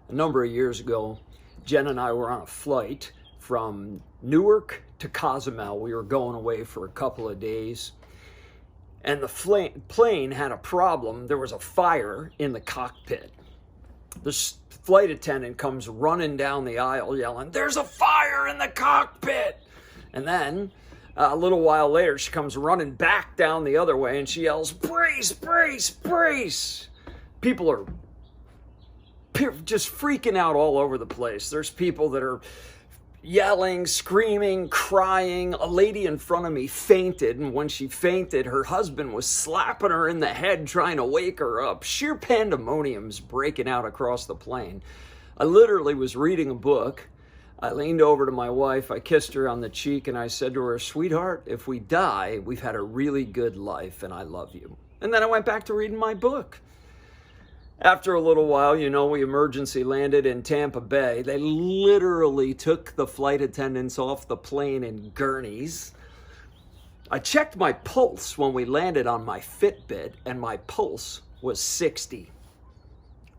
A number of years ago, Jen and I were on a flight from Newark to Cozumel. We were going away for a couple of days, and the plane had a problem. There was a fire in the cockpit. The flight attendant comes running down the aisle yelling, "There's a fire in the cockpit!" And then a little while later, she comes running back down the other way and she yells, "Brace, brace, brace!" People are just freaking out all over the place. There's people that are yelling, screaming, crying. A lady in front of me fainted, and when she fainted, her husband was slapping her in the head trying to wake her up. Sheer pandemonium's breaking out across the plane. I literally was reading a book. I leaned over to my wife, I kissed her on the cheek, and I said to her, "Sweetheart, if we die, we've had a really good life, and I love you." And then I went back to reading my book. After a little while, we emergency landed in Tampa Bay. They literally took the flight attendants off the plane in gurneys. I checked my pulse when we landed on my Fitbit, and my pulse was 60.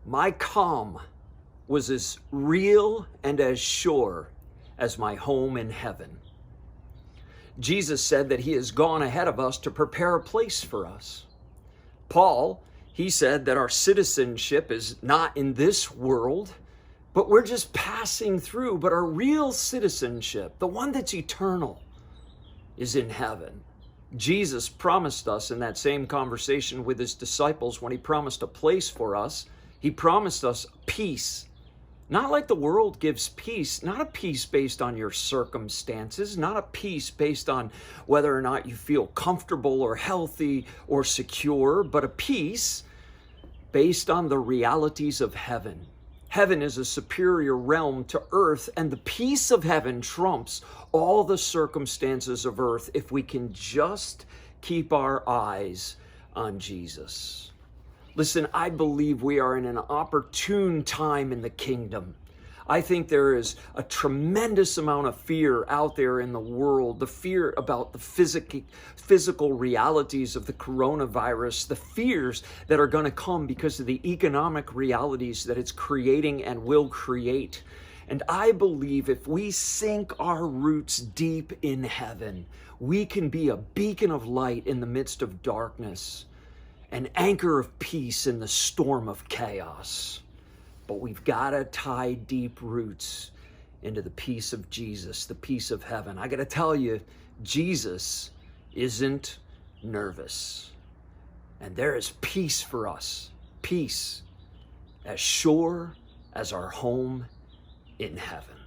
My calm was as real and as sure as my home in heaven. Jesus said that he has gone ahead of us to prepare a place for us. Paul, he said that our citizenship is not in this world, but we're just passing through. But our real citizenship, the one that's eternal, is in heaven. Jesus promised us in that same conversation with his disciples, when he promised a place for us, he promised us peace. Not like the world gives peace, not a peace based on your circumstances, not a peace based on whether or not you feel comfortable or healthy or secure, but a peace based on the realities of heaven. Heaven is a superior realm to earth, and the peace of heaven trumps all the circumstances of earth if we can just keep our eyes on Jesus. Listen, I believe we are in an opportune time in the kingdom. I think there is a tremendous amount of fear out there in the world, the fear about the physical realities of the coronavirus, the fears that are going to come because of the economic realities that it's creating and will create. And I believe if we sink our roots deep in heaven, we can be a beacon of light in the midst of darkness, an anchor of peace in the storm of chaos. But we've got to tie deep roots into the peace of Jesus, the peace of heaven. I got to tell you, Jesus isn't nervous. And there is peace for us, peace as sure as our home in heaven.